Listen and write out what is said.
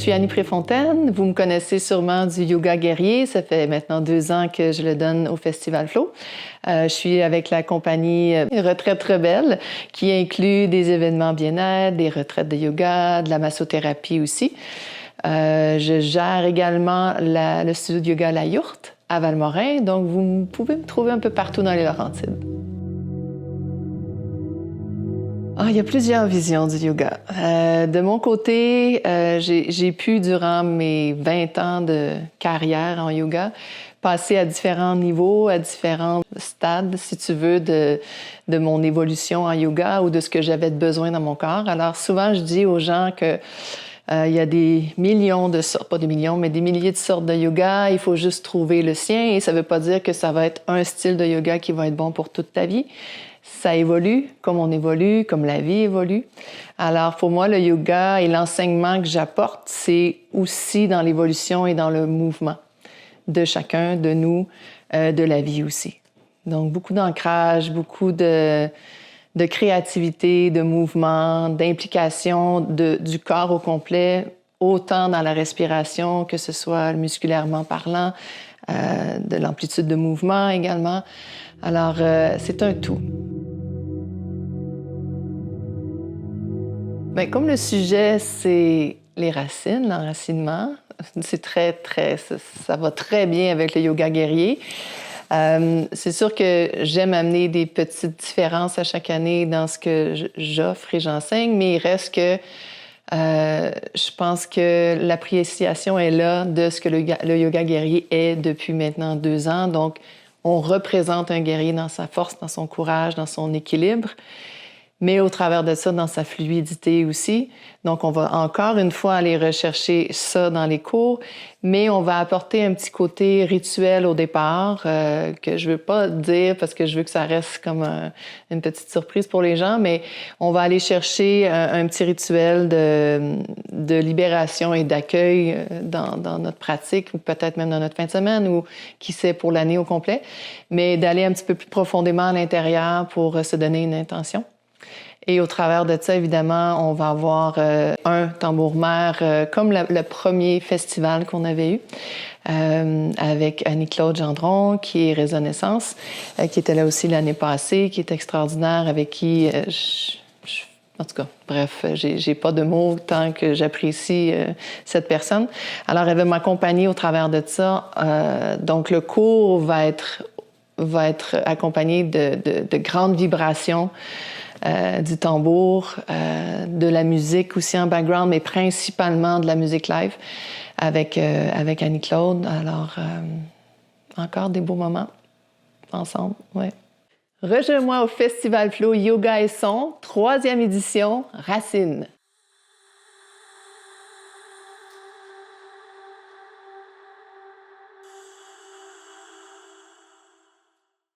Je suis Annie Préfontaine, vous me connaissez sûrement du yoga guerrier, ça fait maintenant 2 ans que je le donne au Festival Flow. Je suis avec la compagnie Retraite Rebelle qui inclut des événements bien-être, des retraites de yoga, de la massothérapie aussi. Je gère également le studio de yoga La Yourte à Valmorin, donc vous pouvez me trouver un peu partout dans les Laurentides. Il y a plusieurs visions du yoga. De mon côté, j'ai pu, durant mes 20 ans de carrière en yoga, passer à différents niveaux, à différents stades, si tu veux, de mon évolution en yoga ou de ce que j'avais de besoin dans mon corps. Alors souvent, je dis aux gens que il y a des millions de sortes, pas des millions, mais des milliers de sortes de yoga. Il faut juste trouver le sien et ça ne veut pas dire que ça va être un style de yoga qui va être bon pour toute ta vie. Ça évolue comme on évolue, comme la vie évolue. Alors pour moi, le yoga et l'enseignement que j'apporte, c'est aussi dans l'évolution et dans le mouvement de chacun, de nous, de la vie aussi. Donc beaucoup d'ancrage, beaucoup de créativité, de mouvement, d'implication du corps au complet, autant dans la respiration, que ce soit musculairement parlant, de l'amplitude de mouvement également. Alors, c'est un tout. Bien, comme le sujet, c'est les racines, l'enracinement, ça va très bien avec le yoga guerrier. C'est sûr que j'aime amener des petites différences à chaque année dans ce que j'offre et j'enseigne, mais il reste que je pense que l'appréciation est là de ce que le yoga guerrier est depuis maintenant 2 ans. Donc, on représente un guerrier dans sa force, dans son courage, dans son équilibre, mais au travers de ça, dans sa fluidité aussi. Donc, on va encore une fois aller rechercher ça dans les cours, mais on va apporter un petit côté rituel au départ, que je veux pas dire parce que je veux que ça reste comme une petite surprise pour les gens, mais on va aller chercher un petit rituel de libération et d'accueil dans notre pratique, ou peut-être même dans notre fin de semaine, ou qui sait, pour l'année au complet, mais d'aller un petit peu plus profondément à l'intérieur pour se donner une intention. Et au travers de ça, évidemment, on va avoir un tambour-mère comme le premier festival qu'on avait eu avec Annie-Claude Gendron, qui est Résonnaissance, qui était là aussi l'année passée, qui est extraordinaire, avec qui en tout cas, bref, j'ai pas de mots tant que j'apprécie cette personne. Alors, elle va m'accompagner au travers de ça. Donc, le cours va être accompagné de grandes vibrations, du tambour, de la musique aussi en background, mais principalement de la musique live avec Annie-Claude. Alors, encore des beaux moments ensemble, ouais. Rejoins-moi au Festival Flow Yoga et Son, 3e édition, Racines.